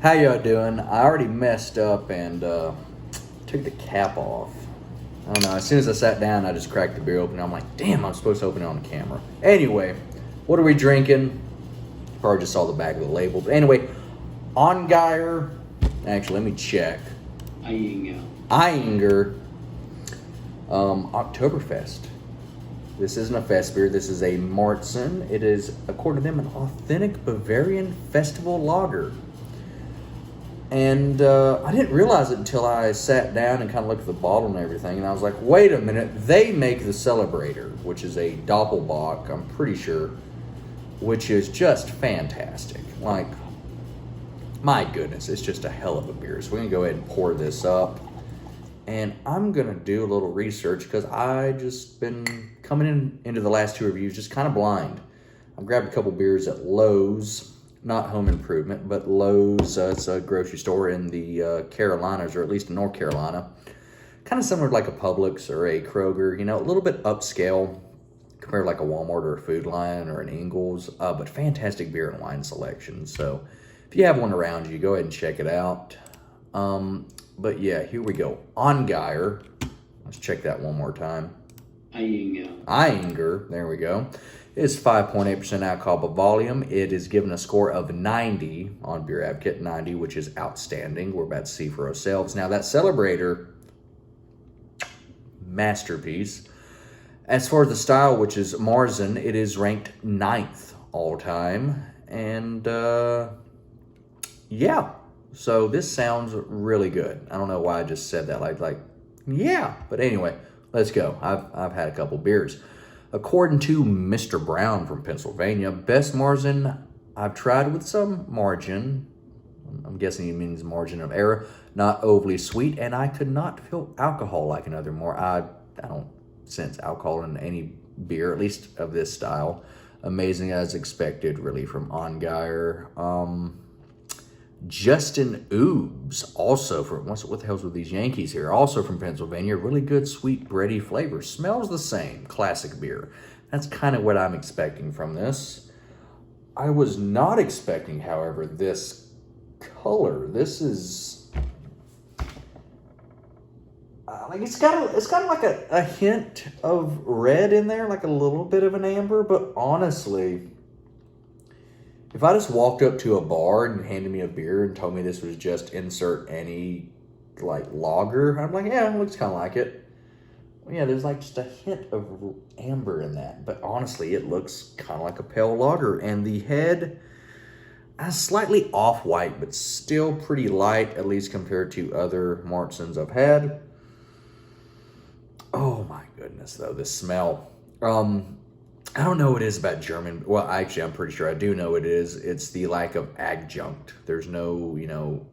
How y'all doing? I already messed up and took the cap off. I don't know. As soon as I sat down, I just cracked the beer open. I'm like, damn, I'm supposed to open it on the camera. Anyway, what are we drinking? Probably just saw the back of the label. But anyway, Ayinger. Actually, let me check. Ayinger. Ayinger. Oktoberfest. This isn't a fest beer. This is a Marzen. It is, according to them, an authentic Bavarian festival lager. And I didn't realize it until I sat down and kind of looked at the bottle and everything. And I was like, wait a minute. They make the Celebrator, which is a Doppelbock, I'm pretty sure, which is just fantastic. Like, my goodness, it's just a hell of a beer. So we're going to go ahead and pour this up. And I'm going to do a little research because I just been coming into the last two reviews just kind of blind. I've grabbed a couple beers at Lowe's. Not Home Improvement, but Lowe's. It's a grocery store in the Carolinas, or at least in North Carolina. Kind of similar to like a Publix or a Kroger, you know, a little bit upscale compared to like a Walmart or a Food Lion or an Ingles, but fantastic beer and wine selection. So if you have one around you, go ahead and check it out. But yeah, here we go. Ayinger. Let's check that one more time. Ayinger. There we go. It's 5.8% alcohol by volume. It is given a score of 90 on Beer Advocate, 90, which is outstanding. We're about to see for ourselves. Now, that Celebrator, masterpiece. As far as the style, which is Marzen, it is ranked 9th all time. And, yeah. So this sounds really good. I don't know why I just said that. Like, yeah. But anyway, let's go. I've had a couple beers. According to Mr. Brown from Pennsylvania, best Marzen I've tried with some margin. I'm guessing he means margin of error. Not overly sweet, and I could not feel alcohol like another more. I don't sense alcohol in any beer, at least of this style. Amazing as expected, really, from Ayinger. Justin Oobs, also from, what the hell's with these Yankees here? Also from Pennsylvania, really good sweet bready flavor. Smells the same, classic beer. That's kind of what I'm expecting from this. I was not expecting, however, this color. This is, like it's got like a hint of red in there, like a little bit of an amber, but honestly, if I just walked up to a bar and handed me a beer and told me this was just insert any, like, lager, I'm like, yeah, it looks kind of like it. Well, yeah, there's, like, just a hint of amber in that. But honestly, it looks kind of like a pale lager. And the head, slightly off-white, but still pretty light, at least compared to other Marzens I've had. Oh, my goodness, though, the smell. I don't know what it is about German. Well, actually, I'm pretty sure I do know what it is. It's the lack of adjunct. There's no,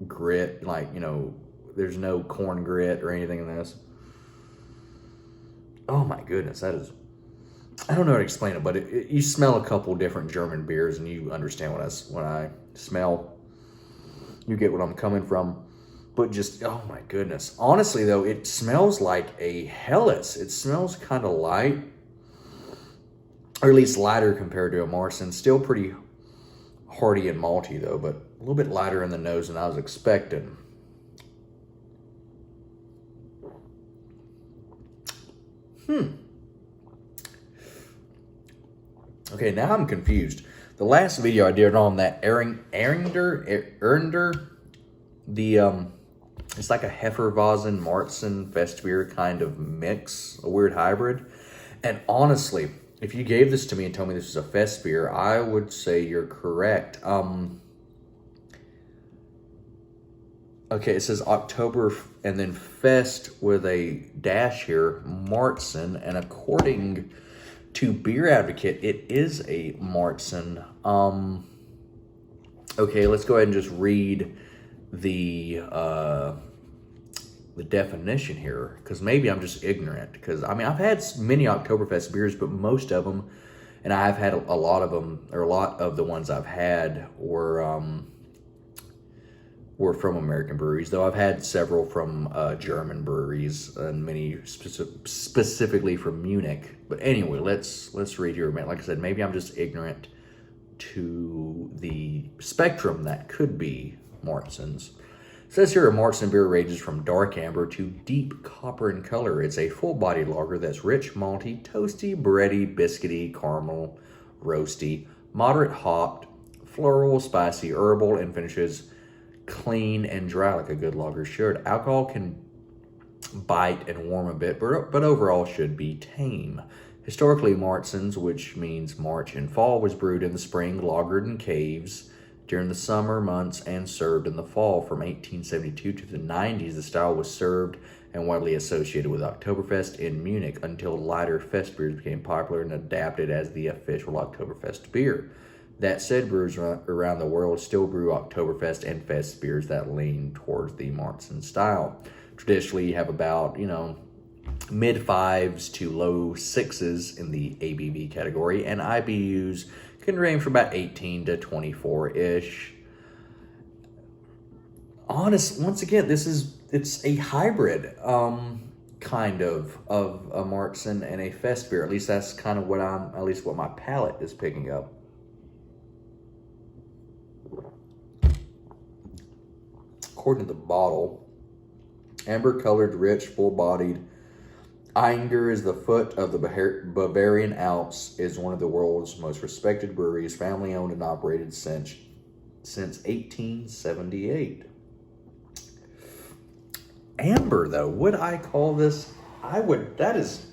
grit, there's no corn grit or anything in this. Oh my goodness, that is, I don't know how to explain it, but you smell a couple different German beers and you understand what I smell. You get what I'm coming from. But just, oh my goodness. Honestly, though, it smells like a Helles. It smells kind of light. Or at least lighter compared to a Marzen. Still pretty hearty and malty, though, but a little bit lighter in the nose than I was expecting. Okay, now I'm confused. The last video I did on that Ayinger, it's like a Hefeweizen Marzen Festbier kind of mix, a weird hybrid. And honestly, if you gave this to me and told me this was a fest beer, I would say you're correct. Okay, it says October and then Fest with a dash here, Marzen. And according to Beer Advocate, it is a Marzen. Okay, let's go ahead and just read the definition here, because maybe I'm just ignorant, because I mean, I've had many Oktoberfest beers, but most of them, and I've had a lot of them, or a lot of the ones I've had were from American breweries, though I've had several from German breweries and many specifically from Munich. But anyway, let's read here. Like I said, maybe I'm just ignorant, to the spectrum that could be Marzens. It says here a Marzen beer ranges from dark amber to deep copper in color. It's a full-bodied lager that's rich, malty, toasty, bready, biscuity, caramel, roasty, moderate hopped, floral, spicy, herbal, and finishes clean and dry like a good lager should. Alcohol can bite and warm a bit, but overall should be tame. Historically, Marzens, which means March and fall, was brewed in the spring, lagered in caves during the summer months, and served in the fall. From 1872 to the 90s, the style was served and widely associated with Oktoberfest in Munich until lighter fest beers became popular and adapted as the official Oktoberfest beer. That said, brewers around the world still brew Oktoberfest and fest beers that lean towards the Marzen style. Traditionally, you have about, mid fives to low sixes in the ABV category, and IBUs can range from about 18 to 24-ish. Once again, it's a hybrid kind of a Marzen and a fest beer. At least that's kind of what my palate is picking up. According to the bottle, amber-colored, rich, full-bodied. Ayinger is the foot of the Bavarian Alps, is one of the world's most respected breweries, family-owned and operated since 1878. Amber, though, would I call this? I would. That is.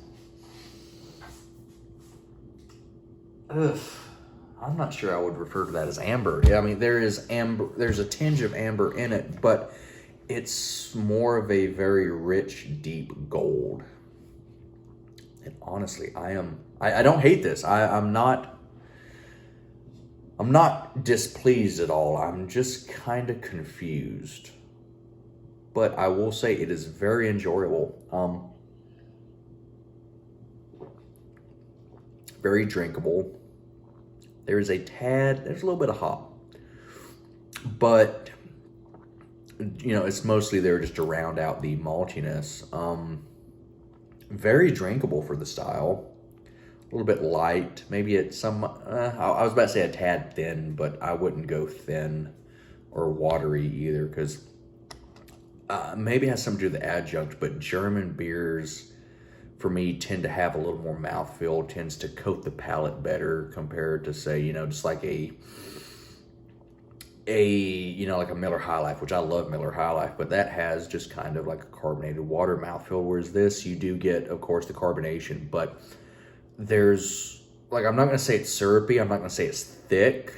Ugh. I'm not sure I would refer to that as amber. I mean, there's a tinge of amber in it, but it's more of a very rich, deep gold. And honestly, I don't hate this. I'm not displeased at all. I'm just kind of confused. But I will say it is very enjoyable. Very drinkable. There's a little bit of hop. But, it's mostly there just to round out the maltiness. Very drinkable for the style. A little bit light. Maybe it's I was about to say a tad thin, but I wouldn't go thin or watery either, because maybe it has something to do with the adjunct, but German beers, for me, tend to have a little more mouthfeel, tends to coat the palate better compared to, say, just like like a Miller High Life, which I love Miller High Life, but that has just kind of like a carbonated water mouthfeel, whereas this, you do get, of course, the carbonation, but there's, I'm not going to say it's syrupy, I'm not going to say it's thick,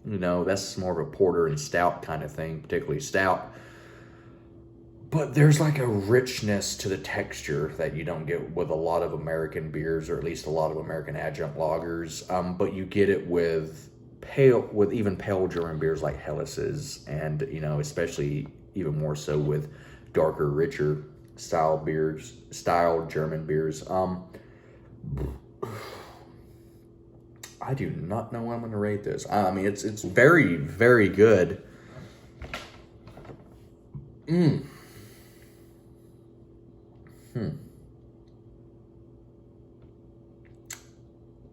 that's more of a porter and stout kind of thing, particularly stout, but there's like a richness to the texture that you don't get with a lot of American beers, or at least a lot of American adjunct lagers, but you get it with even pale German beers like Hellas's, and especially even more so with darker, richer style German beers. I do not know what I'm going to rate this. I mean, it's very, very good.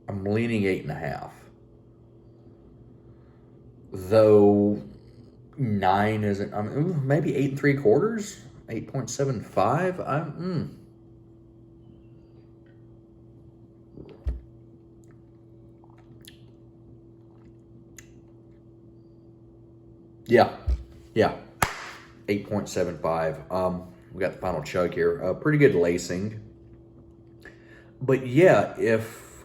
I'm leaning 8.5. Though 9 isn't, maybe 8 3/4, 8.75. Yeah, 8.75. We got the final chug here. Pretty good lacing. But yeah, if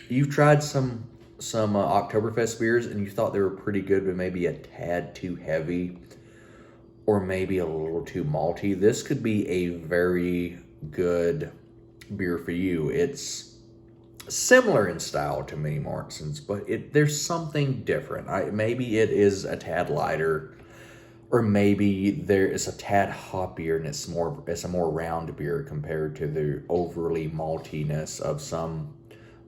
you've tried some Oktoberfest beers and you thought they were pretty good, but maybe a tad too heavy or maybe a little too malty, this could be a very good beer for you. It's similar in style to many Marzens, but there's something different. Maybe it is a tad lighter, or maybe there is a tad hoppier and it's a more round beer compared to the overly maltiness of some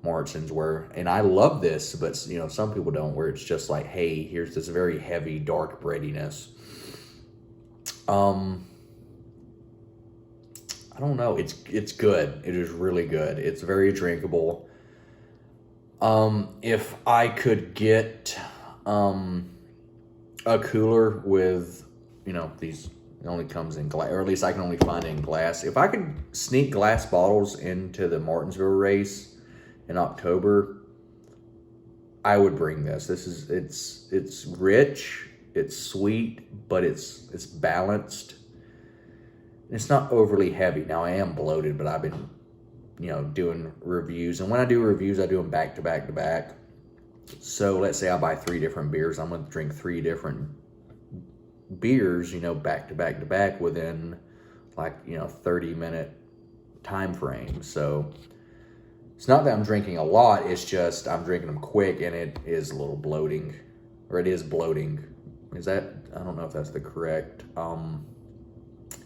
Marzens, and I love this, but some people don't, where it's just like, hey, here's this very heavy, dark breadiness. I don't know. It's good. It is really good. It's very drinkable. If I could get a cooler with, these, it only comes in glass, or at least I can only find it in glass. If I could sneak glass bottles into the Martinsville race in October, I would bring this. It's rich, it's sweet, but it's balanced. It's not overly heavy. Now I am bloated, but I've been, doing reviews. And when I do reviews, I do them back to back to back. So let's say I buy 3 different beers. I'm going to drink 3 different beers, back to back to back within 30-minute time frame. So it's not that I'm drinking a lot. It's just I'm drinking them quick, and it is a little bloating, or it is bloating. Is that, I don't know if that's the correct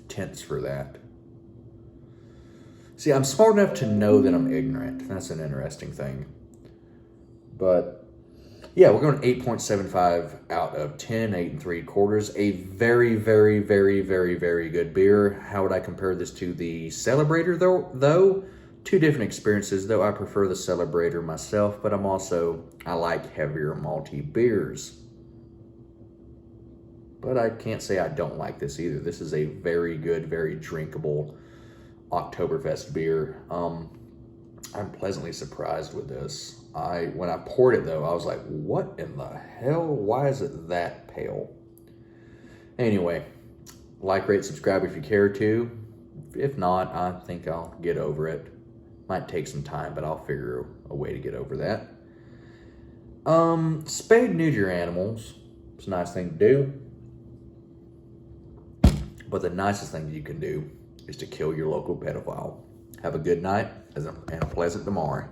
tense for that. See, I'm smart enough to know that I'm ignorant. That's an interesting thing. But yeah, we're going 8.75 out of 10, 8 3/4. A very, very, very, very, very good beer. How would I compare this to the Celebrator though? 2 different experiences, though I prefer the Celebrator myself, but I like heavier malty beers. But I can't say I don't like this either. This is a very good, very drinkable Oktoberfest beer. I'm pleasantly surprised with this. When I poured it though, I was like, what in the hell? Why is it that pale? Anyway, like, rate, subscribe if you care to. If not, I think I'll get over it. Might take some time, but I'll figure a way to get over that. Spay and neuter your animals. It's a nice thing to do. But the nicest thing you can do is to kill your local pedophile. Have a good night and a pleasant tomorrow.